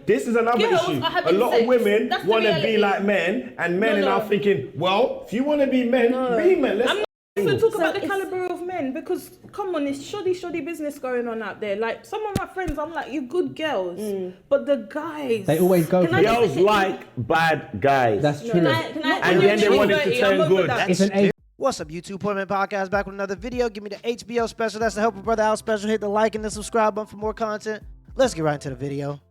this is another Girls issue. are A having lot sex. of women That's the want to be reality. like men, and men No, are now no. thinking, well, if you want to be men, be men. Let's I'm not even talking about the it's- caliber of men, because come on, it's shoddy business going on out there. Like some of my friends, I'm like, you good girls, but the guys, They always go for it. Girls like bad guys. That's true. Can And then they want it to turn good. It's an age. What's up, YouTube? Portman Podcast back with another video. Give me the HBO special. That's the Help a Brother Out special. Hit the like and the subscribe button for more content. Let's get right into the video.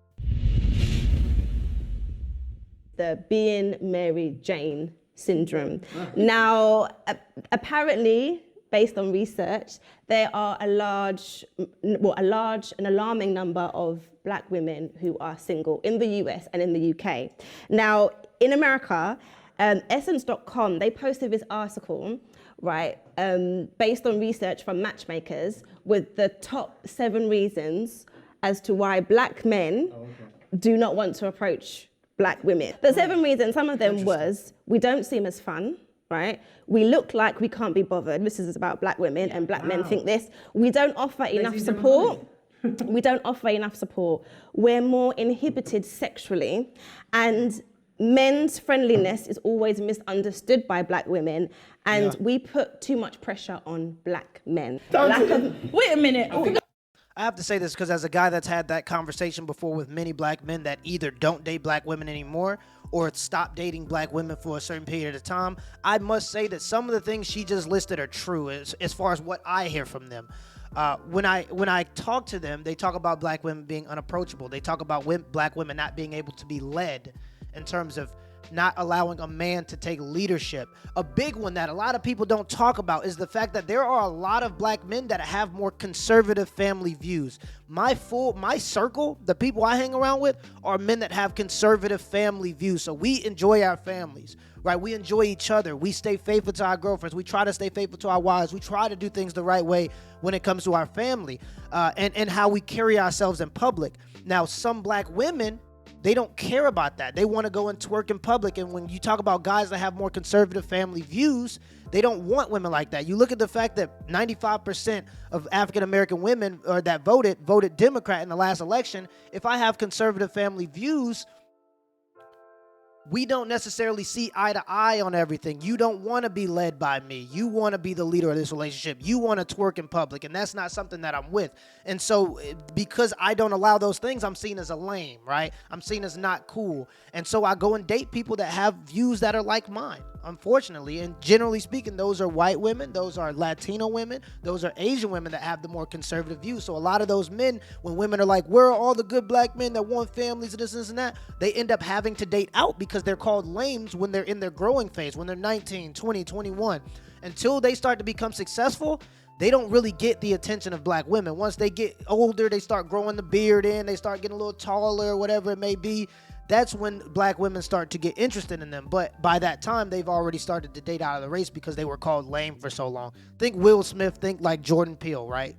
The being Mary Jane syndrome. Now, apparently, based on research, there are a large and alarming number of black women who are single in the US and in the UK. Now, in America, Essence.com, they posted this article, right, based on research from matchmakers with the top 7 reasons as to why black men do not want to approach black women. The 7 reasons, some of them was, we don't seem as fun, right? We look like we can't be bothered. This is about black women, and black men think this. We don't offer enough support. We don't offer enough support. We're more inhibited sexually, and men's friendliness is always misunderstood by black women, and we put too much pressure on black men. Wait a minute. I have to say this because as a guy that's had that conversation before with many black men that either don't date black women anymore or stop dating black women for a certain period of time, I must say that some of the things she just listed are true as far as what I hear from them. When I talk to them, they talk about black women being unapproachable. They talk about black women not being able to be led in terms of not allowing a man to take leadership. A big one that a lot of people don't talk about is the fact that there are a lot of black men that have more conservative family views. My circle, the people I hang around with, are men that have conservative family views. So we enjoy our families, right? We enjoy each other. We stay faithful to our girlfriends. We try to stay faithful to our wives. We try to do things the right way when it comes to our family and how we carry ourselves in public. Now, some black women, they don't care about that. They want to go and twerk in public. And when you talk about guys that have more conservative family views, they don't want women like that. You look at the fact that 95% of African-American women that voted Democrat in the last election. If I have conservative family views, we don't necessarily see eye to eye on everything. You don't want to be led by me. You want to be the leader of this relationship. You want to twerk in public, and that's not something that I'm with. And so because I don't allow those things, I'm seen as a lame, right? I'm seen as not cool. And so I go and date people that have views that are like mine, unfortunately. And generally speaking, those are white women, those are Latino women, those are Asian women that have the more conservative views. So a lot of those men, when women are like, where are all the good black men that want families and this and that, they end up having to date out because they're called lames when they're in their growing phase, when they're 19, 20, 21. Until they start to become successful, they don't really get the attention of black women. Once they get older, they start growing the beard in, they start getting a little taller, whatever it may be. That's when black women start to get interested in them. But by that time, they've already started to date out of the race because they were called lame for so long. Think Will Smith, think like Jordan Peele, right?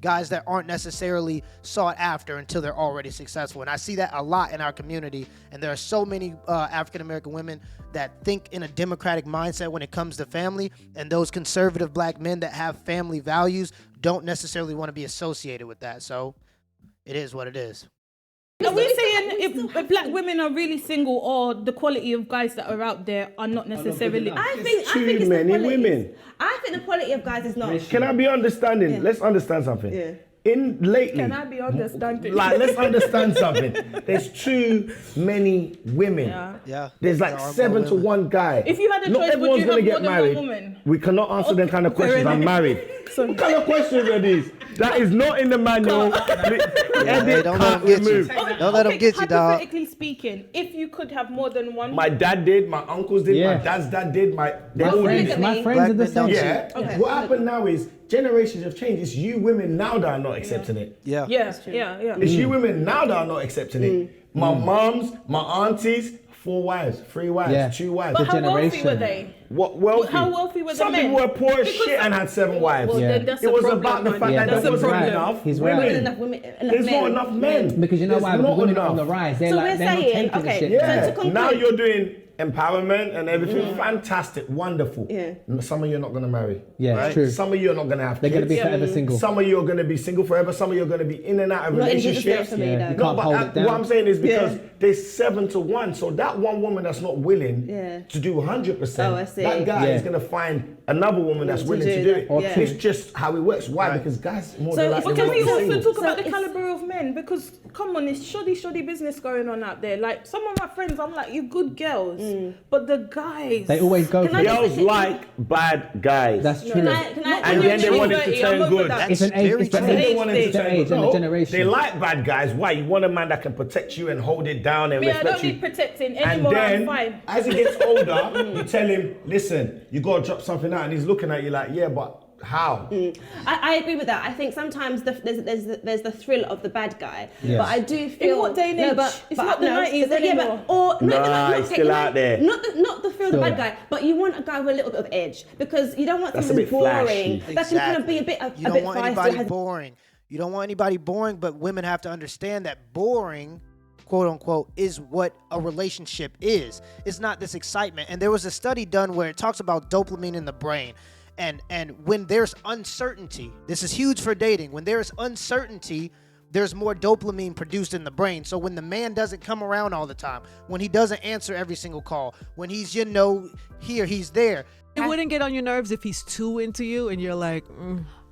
Guys that aren't necessarily sought after until they're already successful. And I see that a lot in our community. And there are so many African-American women that think in a democratic mindset when it comes to family. And those conservative black men that have family values don't necessarily want to be associated with that. So it is what it is. Are we saying if black women are really single, or the quality of guys that are out there are not necessarily? I think Too it's many the quality. women. I think the quality of guys is not. Can I be understanding? Let's understand something. Yeah. In lately, Can I be understanding? like, let's understand something. There's too many women. Yeah. There's like 7 to 1 guy. If you had a Not choice, would everyone's you gonna have get more than married. one woman? We cannot answer them kind of questions. I'm married. What kind of questions are these? That is not in the manual. Hey, don't let them get you. Don't let them get you, dog. Hypothetically speaking, if you could have more than one, My dad did, my uncles did, my dad's dad did, they all did it. My friends are the same. Yeah. Okay. What happened now is generations have changed. It's you women now that are not accepting it. Yeah. yeah. It's you women now that are not accepting it. My moms, my aunties, 4 wives, 3 wives, 2 wives. But how wealthy generation. were they? What wealthy? How wealthy were the Some men? people were poor as Because shit and had 7 wives. Well, then that's It a was problem, about the man. fact that That's there a wasn't problem. enough He's women. right. Enough women, enough There's men. not enough men. Because you know There's why? not Women are enough. on the rise. They're So like, we're they're not saying, taking the okay, shit. so Yeah. to conclude- Now you're doing empowerment and everything, fantastic, wonderful. Yeah. Some of you are not going to marry. Yeah, right? it's true. Some of you are not going to have They're kids. going to be forever single. Some of you are going to be single forever. Some of you are going to be in and out of Not in Jesus' relationships. name for me, Yeah, though. you No, can't but hold it down. what I'm saying is because Yeah. there's 7 to 1. So that one woman that's not willing Yeah. to do 100%, Oh, I see. that guy Yeah. is going to find another woman that's To willing do to do that, it. yeah. It's just how it works. Why? Right. Because guys more So than it's- likely But can will we not be also single. talk about the So it's- caliber of men? Because come on, it's shoddy business going on out there. Like some of my friends, I'm like, you good girls, but the guys. They always go Can for I it. just- Girls like bad guys. That's true. Can I And then they want it to turn good. It's an age. It's And an then they age. want it to It's an turn age good. and a No, generation. they like bad guys. Why? You want a man that can protect you and hold it down and Me, I respect don't you. need protecting And anymore. I'm then, fine. as he gets older, you tell him, listen, you got to drop something out. And he's looking at you like, yeah, but how? I agree with that. I think sometimes there's the thrill of the bad guy, Yes. but I do feel what day and no, age? but It's not the 90s but, yeah, anymore. but, or no, Nah, not it's still out there. Not the thrill of the Still. bad guy, but you want a guy with a little bit of edge because you don't want That's a something bit boring. flashy. That can kind of be a bit You a don't bit want feisty. anybody has- boring. You don't want anybody boring, but women have to understand that boring, quote unquote, is what a relationship is. It's not this excitement. And there was a study done where it talks about dopamine in the brain. And when there's uncertainty, this is huge for dating. When there's uncertainty, there's more dopamine produced in the brain. So when the man doesn't come around all the time, when he doesn't answer every single call, when he's, here, he's there. It wouldn't get on your nerves if he's too into you and you're like,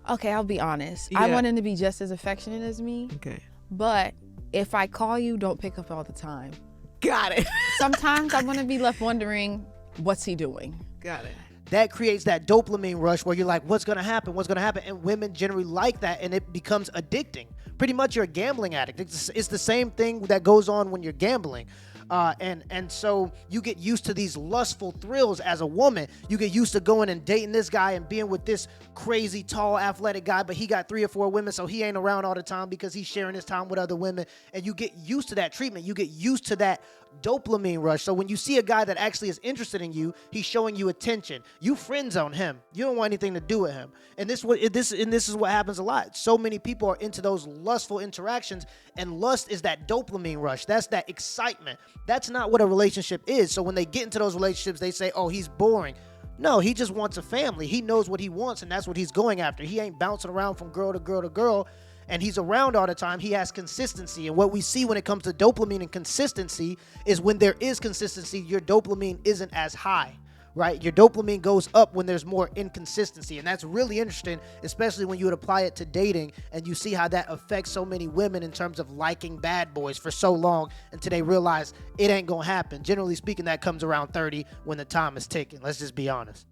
Okay, I'll be honest. I Yeah. want him to be just as affectionate as me, okay. but if I call you, don't pick up all the time. Got it. Sometimes I'm gonna be left wondering, what's he doing? Got it. That creates that dopamine rush where you're like, what's going to happen? What's going to happen? And women generally like that, and it becomes addicting. Pretty much you're a gambling addict. It's the same thing that goes on when you're gambling. And so you get used to these lustful thrills as a woman. You get used to going and dating this guy and being with this crazy, tall, athletic guy, but he got 3 or 4 women, so he ain't around all the time because he's sharing his time with other women. And you get used to that treatment. You get used to that dopamine rush. So when you see a guy that actually is interested in you, he's showing you attention. You friend zone him. You don't want anything to do with him. And this is what happens a lot. So many people are into those lustful interactions, and lust is that dopamine rush. That's that excitement. That's not what a relationship is. So when they get into those relationships, they say, "Oh, he's boring." No, he just wants a family. He knows what he wants, and that's what he's going after. He ain't bouncing around from girl to girl to girl. And he's around all the time. He has consistency. And what we see when it comes to dopamine and consistency is when there is consistency, your dopamine isn't as high, right? Your dopamine goes up when there's more inconsistency. And that's really interesting, especially when you would apply it to dating and you see how that affects so many women in terms of liking bad boys for so long until they realize it ain't gonna happen. Generally speaking, that comes around 30 when the time is ticking. Let's just be honest.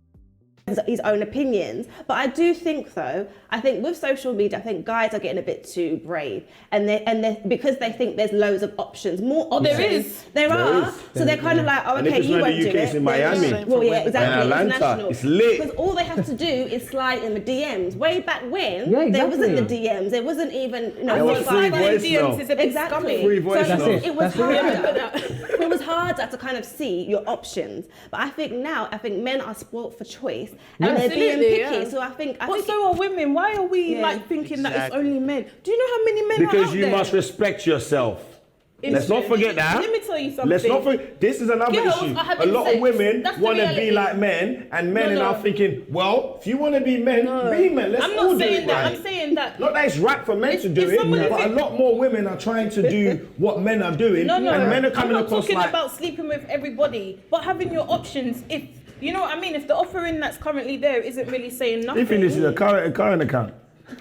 his own opinions. But I do think, though, I think with social media, I think guys are getting a bit too brave, and they because they think there's loads of options, more options. there is. There are. is. So they're kind of like, oh, And if okay, it's you not won't the do UK, it. it's in Miami. Well, yeah, And exactly. Atlanta, International. it's lit. Because all they have to do is slide in the DMs. Way back when, Yeah, there wasn't the exactly. DMs. There wasn't even, There was free voice DMs note. is a bit Exactly. scummy. Free voice so note. it was That's it. harder. It was harder to kind of see your options. But I think now, men are spoilt for choice, and they're being Absolutely, picky. yeah. So I think But so are women. Why are we Yeah. like thinking that it's Exactly. only men? Do you know how many men are Because out you there? must respect yourself. It's Let's not true. forget that. Let me tell you something. Let's not forget. This is another Girls issue. are A having lot sex. of women That's the want to be reality. like men, and men No, are now no. thinking, well, if you want to be men, be men. Let's I'm all not do saying it that. right. I'm saying that. Not that it's right for men to do if it, somebody but a thinks- lot more women are trying to do what men are doing, No, and men are I'm coming not across talking like. about sleeping with everybody, but having your options. If you know what I mean, if the offering that's currently there isn't really saying nothing. If this is a current account,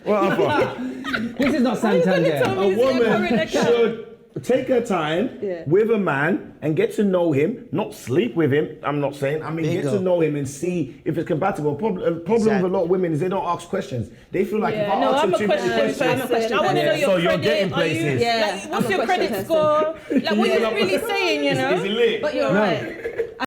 what offer? This is not Santander. tell me A this is a woman current account? should take her time Yeah. with a man and get to know him, not sleep with him. I'm not saying. I mean, get Bingo. to know him and see if it's compatible. Problem Exactly. with a lot of women is they don't ask questions. They feel like if Yeah, I no, ask I'm them a too many question questions, I'm a question I want to know person. your So you're credit. getting Are you, places. Yeah, like, I'm what's a your question credit person. score? Like, what you're really saying, you know? is it lit? But you're No. right.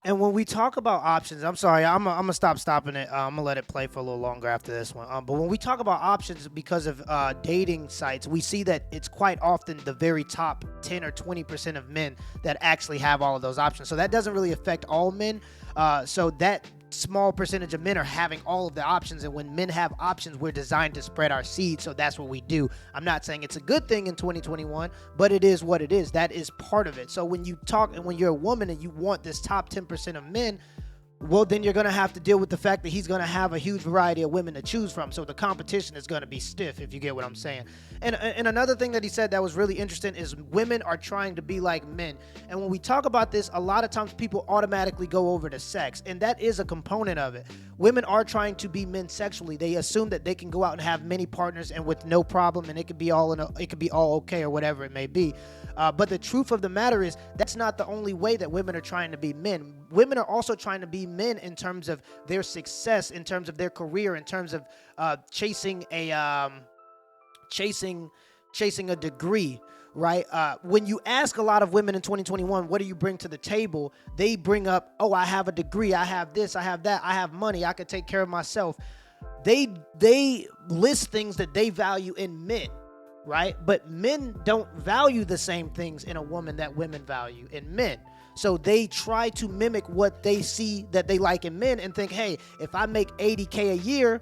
And when we talk about options, I'm sorry, I'm gonna stop stopping it. I'm gonna let it play for a little longer after this one. But when we talk about options because of dating sites, we see that it's quite often the very top 10 or 20% of men that actually have all of those options. So that doesn't really affect all men. So that small percentage of men are having all of the options, and when men have options, we're designed to spread our seed, so that's what we do. I'm not saying it's a good thing in 2021, but it is what it is. That is part of it. So when you talk, and when you're a woman and you want this top 10% of men, well, then you're going to have to deal with the fact that he's going to have a huge variety of women to choose from. So the competition is going to be stiff, if you get what I'm saying. And another thing that he said that was really interesting is women are trying to be like men. And when we talk about this, a lot of times people automatically go over to sex. And that is a component of it. Women are trying to be men sexually. They assume that they can go out and have many partners and with no problem, and it could be all okay or whatever it may be. But the truth of the matter is that's not the only way that women are trying to be men. Women are also trying to be men in terms of their success, in terms of their career, in terms of chasing a degree, right? When you ask a lot of women in 2021, what do you bring to the table? They bring up, oh, I have a degree, I have this, I have that, I have money, I could take care of myself. They list things that they value in men, right? But men don't value the same things in a woman that women value in men. So they try to mimic what they see that they like in men and think, hey, if I make $80K a year,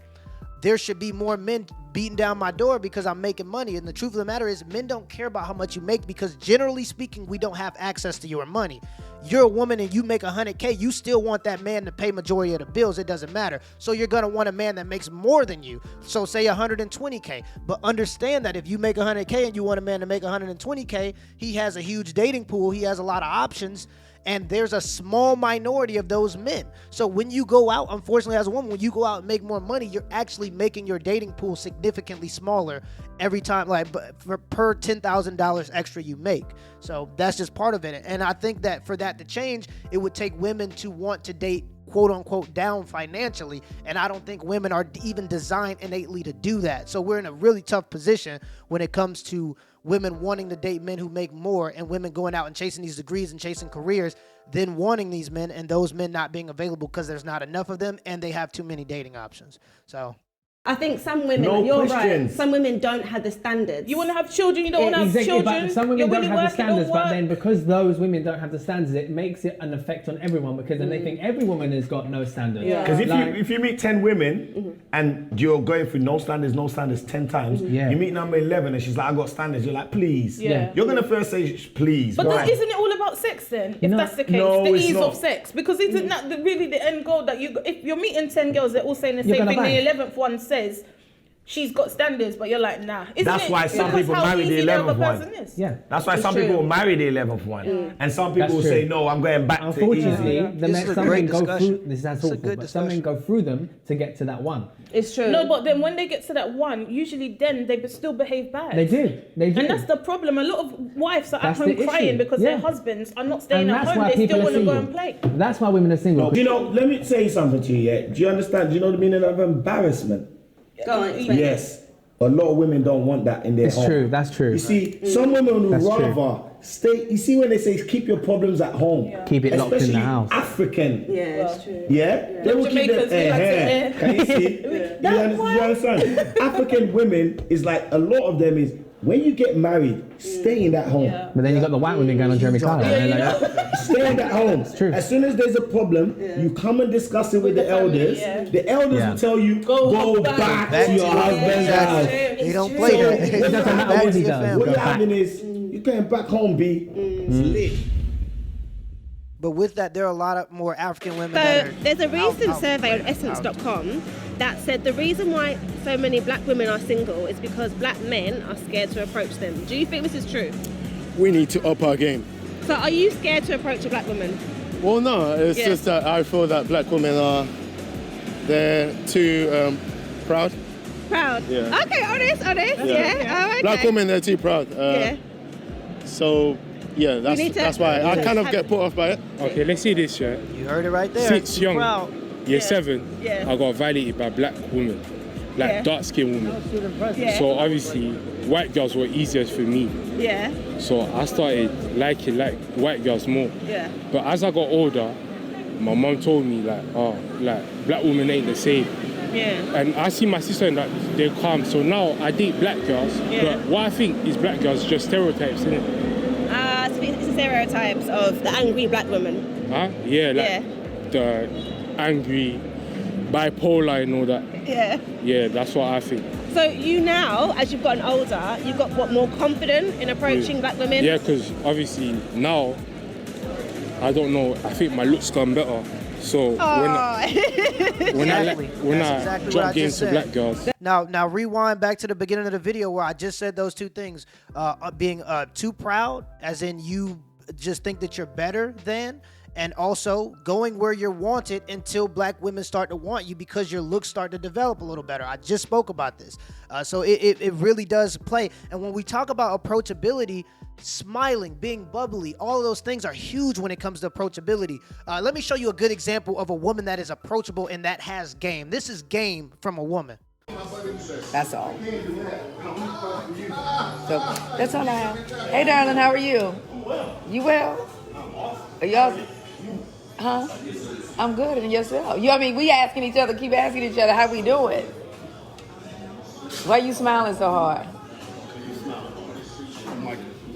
there should be more men beating down my door because I'm making money. And the truth of the matter is men don't care about how much you make because generally speaking, we don't have access to your money. You're a woman and you make $100K, you still want that man to pay majority of the bills. It doesn't matter. So you're going to want a man that makes more than you. So say $120K. But understand that if you make $100K and you want a man to make $120K, he has a huge dating pool. He has a lot of options. And there's a small minority of those men. So when you go out, unfortunately, as a woman, when you go out and make more money, you're actually making your dating pool significantly smaller every time, like per $10,000 extra you make. So that's just part of it. And I think that for that to change, it would take women to want to date quote unquote down financially. And I don't think women are even designed innately to do that. So we're in a really tough position when it comes to women wanting to date men who make more and women going out and chasing these degrees and chasing careers, then wanting these men and those men not being available because there's not enough of them and they have too many dating options. So I think some women, No you're questions. right, some women don't have the standards. You want to have children, you don't want to have Exactly, children. but some women You're don't really have the working standards, or but work. then because those women don't have the standards, it makes it an effect on everyone because then they think every woman has got no standards. Yeah. Because Like- if you meet 10 women and you're going through no standards 10 times, Yeah. you meet number 11 and she's like, I got standards. You're like, please. Yeah. You're going to first say, please. But Why? then isn't it all about sex then? If No. that's the case, No, the it's ease not. of sex. Because isn't that really the end goal that if you're meeting 10 girls, they're all saying the You're same gonna thing. bang. The 11th one says she's got standards, but you're like, nah. Isn't That's it why some because people how marry the easy the other 11th one. person is? Yeah. That's why It's some true. people will marry the 11th one. And some people That's will true. say, no, I'm going back to Unfortunately, easy. This is a some great men go discussion. through, this sounds It's a awful, good but some men discussion. go through them to get to that one. It's true. No, but then when they get to that one, usually then they still behave bad. They do. And that's the problem. A lot of wives are at That's home the crying issue. because Yeah. their husbands are not staying And at that's home. why They people still are want to go single. and play. That's why women are single. You know, let me say something to you, yeah? Do you understand? Do you know the meaning of embarrassment? Go on, explain. Yes. A lot of women don't want that in their It's home. true, that's true. You see, some women would That's true. rather stay. You see, when they say keep your problems at home, Keep it locked in the especially house. African. Yeah, it's true. Yeah, they will keep Jamaicans, we them. like to Can you see? You understand? African women is like a lot of them is when you get married, stay in that home. But then you got the white women going on Jeremy Kyle. and they're like, Stay in that home. true. As soon as there's a problem, you come and discuss it with the family, elders. yeah. The elders Yeah. will tell you, go back, Back to your husband's house. They don't play So, that. it doesn't matter Back what to he your does. family. What Go you're back. having is, you're going back home, B. It's lit. But with that, there are a lot of more African women that So are there's a recent out- survey on essence.com that said the reason why so many black women are single is because black men are scared to approach them. Do you think this is true? We need to up our game. So are you scared to approach a black woman? Well, no, it's Yeah. just that I feel that black women they're too proud. Proud? Yeah. Okay, honest, yeah. Oh, okay. Black women, they're too proud. Yeah. So, yeah, need to- that's why I kind of have- get put off by it. Okay, let's see this, yeah. You heard it right there. Since Be young, proud. year 7, Yeah. I got violated by black women, like Yeah. dark-skinned women. Yeah. So obviously, white girls were easiest for me. Yeah. So I started liking white girls more. Yeah. But as I got older, my mum told me black women ain't the same. Yeah. And I see my sister and that they're calm. So now I date black girls. Yeah. But what I think is black girls just stereotypes, isn't it? So it's the stereotypes of the angry black woman. Huh? Yeah, like Yeah. the angry, bipolar and all that. Yeah. Yeah, that's what I think. So you now, as you've gotten older, you've got what, more confident in approaching black women? Yeah, because obviously now, I don't know, I think my looks gone better. So when I drop into black girls. Now rewind back to the beginning of the video where I just said those two things. Being too proud, as in you just think that you're better than, and also going where you're wanted until black women start to want you because your looks start to develop a little better. I just spoke about this. So it really does play. And when we talk about approachability, smiling, being bubbly, all of those things are huge when it comes to approachability. Let me show you a good example of a woman that is approachable and that has game. This is game from a woman. That's all. So that's all I have. Hey, darling, how are you? You well? Are y'all? Huh? I'm good. And yourself? I mean, we asking each other, keep asking each other how we doing. Why you smiling so hard?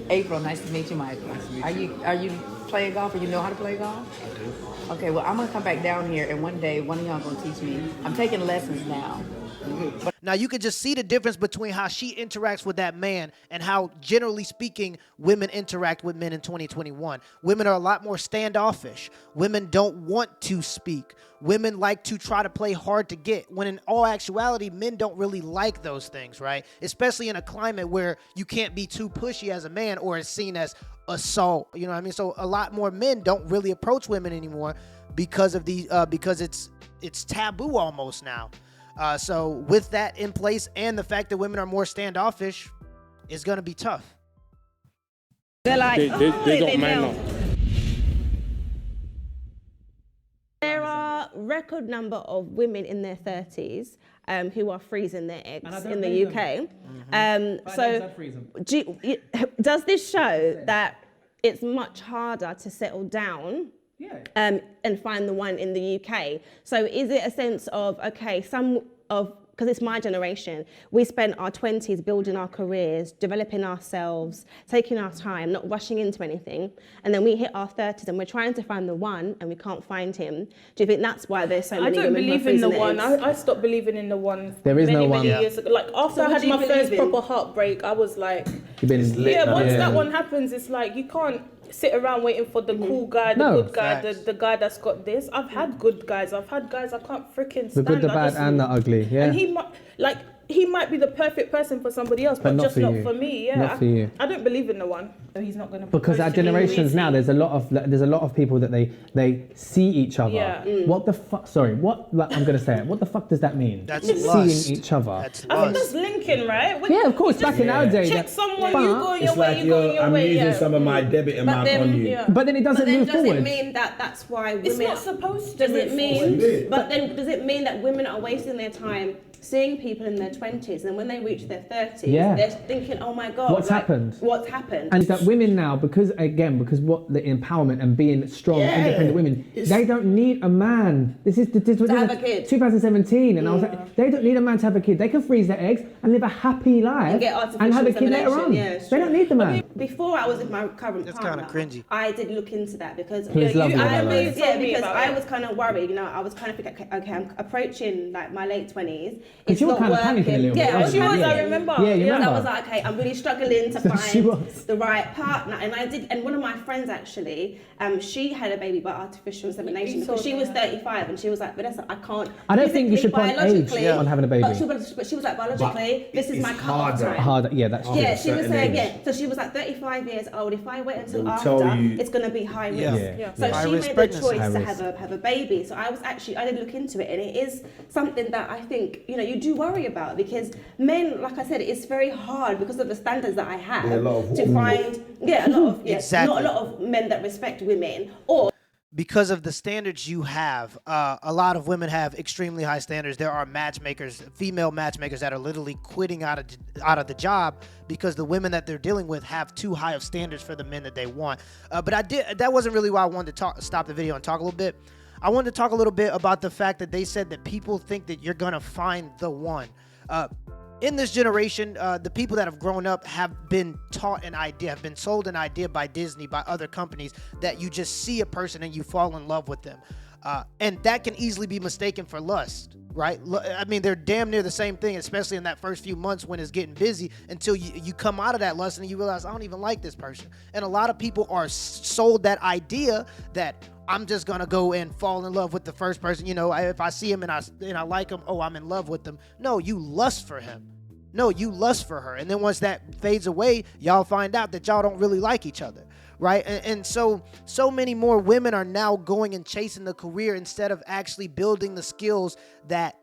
April, nice to meet you, Michael. Are you playing golf, or you know how to play golf? I do. Okay, well, I'm gonna come back down here, and one day one of y'all gonna teach me. I'm taking lessons now. Now you can just see the difference between how she interacts with that man and how, generally speaking, women interact with men in 2021. Women are a lot more standoffish. Women don't want to speak. Women like to try to play hard to get, when in all actuality, men don't really like those things, right? Especially in a climate where you can't be too pushy as a man, or it's seen as assault. You know what I mean? So a lot more men don't really approach women anymore because of because it's taboo almost now. So with that in place, and the fact that women are more standoffish, it's gonna be tough. They're like, they don't mind now. There are record number of women in their 30s who are freezing their eggs in the UK. Does this show that it's much harder to settle down and find the one in the UK? So is it a sense of, okay, because it's my generation, we spent our 20s building our careers, developing ourselves, taking our time, not rushing into anything, and then we hit our 30s and we're trying to find the one and we can't find him. Do you think that's why there's so many women who are freezing I don't believe in the their one. eggs? I stopped believing in the one There is many no one. years ago. Like after I had my first proper heartbreak, I was like, once that one happens, it's like you can't sit around waiting for the cool guy, the good guy, the guy that's got this. I've had good guys. I've had guys I can't freaking stand. The good, the bad, and the ugly. Yeah. And he might be the perfect person for somebody else, but just not for me. Yeah. Not for you. I don't believe in the one. So he's not going to. Because our generations now, there's a lot of people that they see each other. Yeah. What the fuck? Sorry, what? Like, I'm gonna say it. What the fuck does that mean? That's seeing lust. each other. That's I think lust. that's linking, right? Yeah, of course. Back in our day, check someone, you going your It's way, like you going your I'm way. using Yeah. some of my debit amount on you. Yeah. But then it doesn't move does forward. it mean that that's why women... It's not supposed to. Does it mean... forward. But then does it mean that women are wasting their time seeing people in their 20s, and when they reach their 30s, they're thinking, oh my God. What's happened? What's happened? And that women now, because what the empowerment and being strong, independent women, they don't need a man. This is have a kid. 2017, and I was like, they don't need a man to have a kid. They can freeze their eggs and live a happy life And get artificial and have a kid later on. insemination, They don't need the man. Before I was with my current That's partner, kinda cringy. I did look into that because Please love me, by the way. because I was kind of worried. You know, I was kind of thinking, okay, I'm approaching like my late 20s. It's you were not kind of working. panicking a little bit, Yeah, wasn't She was, you? I remember. Yeah, you So I remember. was like, okay, I'm really struggling to She find was. the right partner, and I did. And one of my friends actually, she had a baby by artificial insemination because she was 35, and she was like, Vanessa, I can't. I don't think you should put an age biologically- on having a baby. But she was like, biologically, this is my cut-off time. Harder, yeah, that's true. Yeah, she was certain saying, age. so she was like 35 years old. If I wait until They'll tell after, you- it's going to be high risk. Yeah. So High she risk made the pregnancy. choice High to risk. have a baby. So I did look into it, and it is something that I think, you know, you do worry about, because men, like I said, it's very hard because of the standards that I have There's a lot of to find, Exactly. not a lot of men that respect women, or Because of the standards you have, a lot of women have extremely high standards. There are matchmakers, female matchmakers, that are literally quitting out of the job because the women that they're dealing with have too high of standards for the men that they want. But that wasn't really why I wanted to stop the video and talk a little bit. I wanted to talk a little bit about the fact that they said that people think that you're gonna find the one. In this generation, the people that have grown up have been taught an idea, have been sold an idea by Disney, by other companies, that you just see a person and you fall in love with them. And that can easily be mistaken for lust, right? I mean, they're damn near the same thing, especially in that first few months when it's getting busy, until you come out of that lust and you realize, I don't even like this person. And a lot of people are sold that idea that I'm just gonna go and fall in love with the first person. You know, if I see him and I like him, oh, I'm in love with him. No, you lust for him. No, you lust for her. And then once that fades away, y'all find out that y'all don't really like each other, right? And so many more women are now going and chasing the career instead of actually building the skills that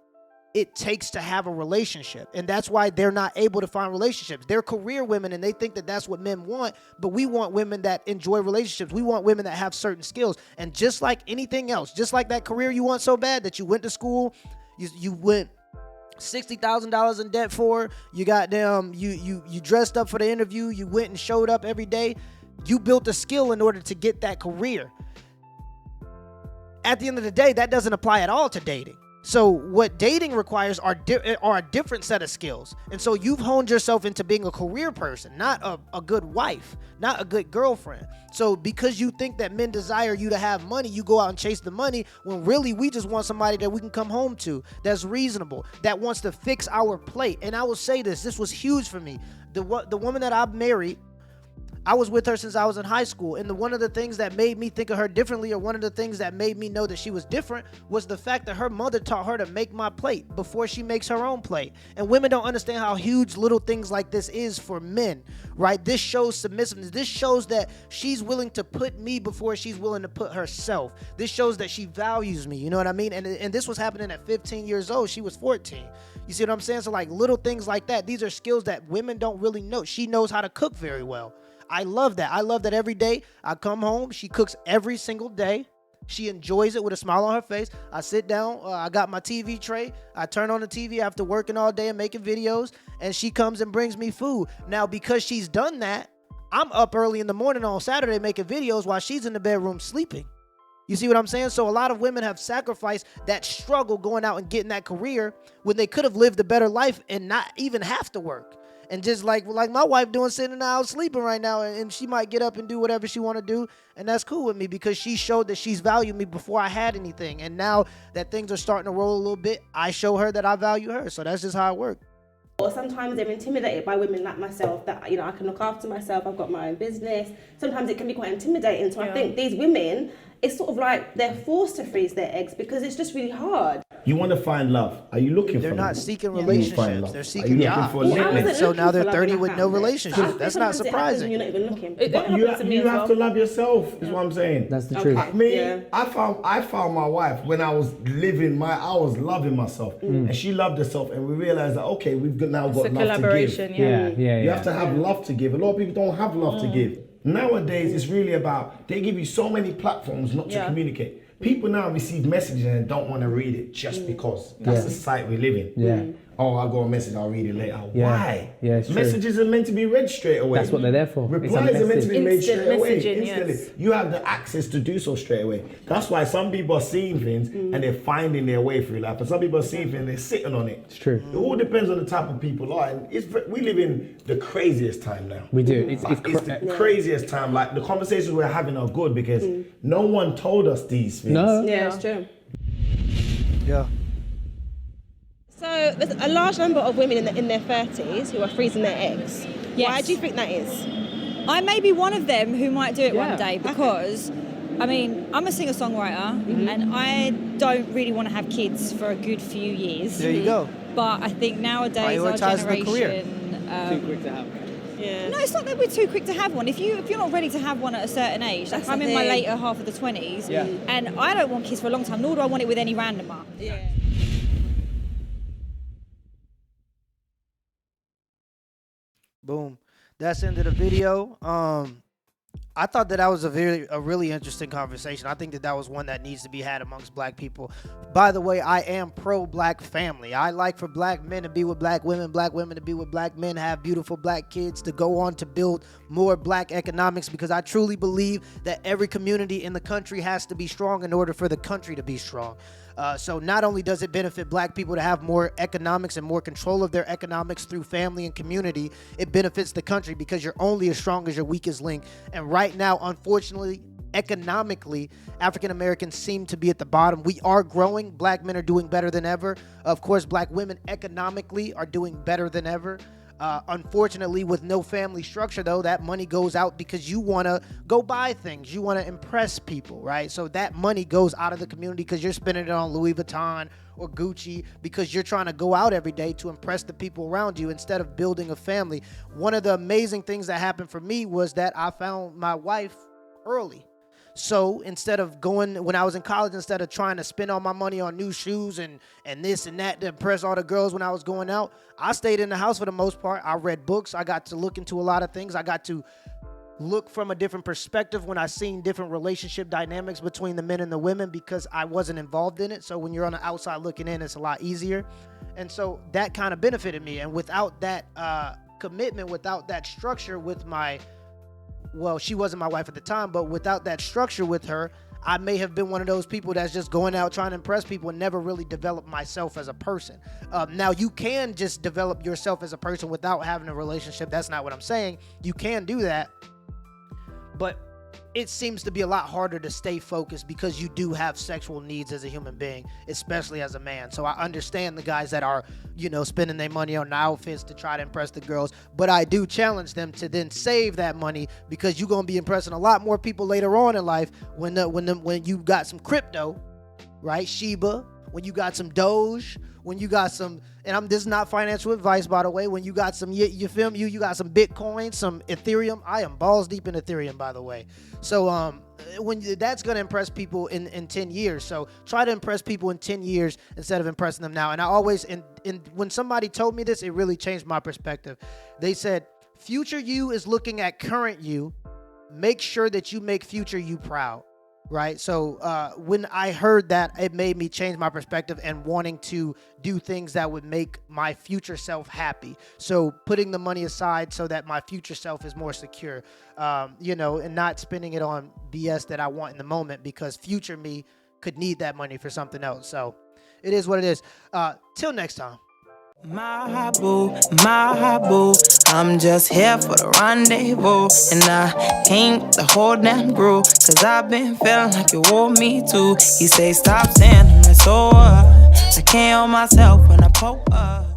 it takes to have a relationship. And that's why they're not able to find relationships. They're career women and they think that that's what men want, but we want women that enjoy relationships. We want women that have certain skills. And just like anything else, just like that career you want so bad that you went to school, you went $60,000 in debt for, you goddamn, you dressed up for the interview, you went and showed up every day, you built a skill in order to get that career. At the end of the day, that doesn't apply at all to dating. So what dating requires are a different set of skills. And so you've honed yourself into being a career person, not a good wife, not a good girlfriend. So because you think that men desire you to have money, you go out and chase the money, when really we just want somebody that we can come home to, that's reasonable, that wants to fix our plate. And I will say this was huge for me. The woman that I married, I was with her since I was in high school, and one of the things that made me think of her differently, or one of the things that made me know that she was different, was the fact that her mother taught her to make my plate before she makes her own plate. And women don't understand how huge little things like this is for men, right? This shows submissiveness. This shows that she's willing to put me before she's willing to put herself. This shows that she values me, you know what I mean? And this was happening at 15 years old. She was 14. You see what I'm saying? So like little things like that, these are skills that women don't really know. She knows how to cook very well. I love that. I love that every day I come home, she cooks every single day. She enjoys it with a smile on her face. I sit down, I got my TV tray. I turn on the TV after working all day and making videos, and she comes and brings me food. Now, because she's done that, I'm up early in the morning on Saturday making videos while she's in the bedroom sleeping. You see what I'm saying? So a lot of women have sacrificed that struggle going out and getting that career when they could have lived a better life and not even have to work. And just like my wife doing, sitting in the house sleeping right now, and she might get up and do whatever she want to do, and that's cool with me because she showed that she's valued me before I had anything. And now that things are starting to roll a little bit, I show her that I value her. So that's just how it works. Or sometimes they're intimidated by women like myself that, you know, I can look after myself, I've got my own business. Sometimes it can be quite intimidating. So I think these women, it's sort of like they're forced to freeze their eggs because it's just really hard. You want to find love. Are you looking for love? They're not seeking relationships. They're seeking jobs. So now they're 30 with no relationship. That's not surprising. You're not even looking. But you have to love yourself, is what I'm saying. That's the truth. I found my wife when I was I was loving myself. And she loved herself, and we realized that, okay, we've now got love to give. You have to have love to give. A lot of people don't have love to give. Nowadays, it's really about, they give you so many platforms not to communicate. People now receive messages and don't want to read it just because. That's the site we live in. Oh, I got a message, I'll read it later. Why? Messages are meant to be read straight away. That's what they're there for. Replies are meant to be made straight away. Instantly. Yes. You have the access to do so straight away. That's why some people are seeing things and they're finding their way through life. And some people are seeing things and they're sitting on it. It's true. It all depends on the type of people are. And we live in the craziest time now. We do. It's the craziest time. Like the conversations we're having are good because no one told us these things. No. Yeah, it's true. Yeah. So there's a large number of women in their 30s who are freezing their eggs. Yes. Why do you think that is? I may be one of them who might do it one day because, I mean, I'm a singer-songwriter and I don't really want to have kids for a good few years. There you go. But I think nowadays our generation... too quick to have. Yeah. No, it's not that we're too quick to have one. If you're not ready to have one at a certain age, like I'm in my later half of the 20s, and I don't want kids for a long time, nor do I want it with any randomer. Yeah. Boom. That's the end of the video. I thought that was a really interesting conversation. I think that was one that needs to be had amongst black people. By the way, I am pro-black family. I like for black men to be with black women to be with black men, have beautiful black kids, to go on to build more black economics, because I truly believe that every community in the country has to be strong in order for the country to be strong. So not only does it benefit black people to have more economics and more control of their economics through family and community, it benefits the country because you're only as strong as your weakest link. And right now, unfortunately, economically, African Americans seem to be at the bottom. We are growing. Black men are doing better than ever. Of course, black women economically are doing better than ever. Unfortunately, with no family structure, though, that money goes out because you want to go buy things. You want to impress people, right? So that money goes out of the community because you're spending it on Louis Vuitton or Gucci because you're trying to go out every day to impress the people around you instead of building a family. One of the amazing things that happened for me was that I found my wife early. So instead of going, when I was in college, instead of trying to spend all my money on new shoes and this and that to impress all the girls when I was going out, I stayed in the house for the most part. I read books. I got to look into a lot of things. I got to look from a different perspective when I seen different relationship dynamics between the men and the women because I wasn't involved in it. So when you're on the outside looking in, it's a lot easier. And so that kind of benefited me. And without that commitment, without that structure with well, she wasn't my wife at the time, but without that structure with her, I may have been one of those people that's just going out trying to impress people and never really develop myself as a person. Now, you can just develop yourself as a person without having a relationship. That's not what I'm saying. You can do that, but it seems to be a lot harder to stay focused because you do have sexual needs as a human being, especially as a man. So I understand the guys that are, spending their money on outfits to try to impress the girls, but I do challenge them to then save that money because you're going to be impressing a lot more people later on in life when you got some crypto, right? Shiba, when you got some Doge, when you got some, and this is not financial advice, by the way, when you got some, you feel me, you got some Bitcoin, some Ethereum. I am balls deep in Ethereum, by the way. So that's going to impress people in 10 years. So try to impress people in 10 years instead of impressing them now. And I always, when somebody told me this, it really changed my perspective. They said, future you is looking at current you. Make sure that you make future you proud. Right. So when I heard that, it made me change my perspective and wanting to do things that would make my future self happy. So putting the money aside so that my future self is more secure, and not spending it on BS that I want in the moment because future me could need that money for something else. So it is what it is. Till next time. My boo, I'm just here for the rendezvous. And I came the whole damn groove, cause I've been feeling like you want me to. He say stop saying I'm so I can't hold myself when I pull up.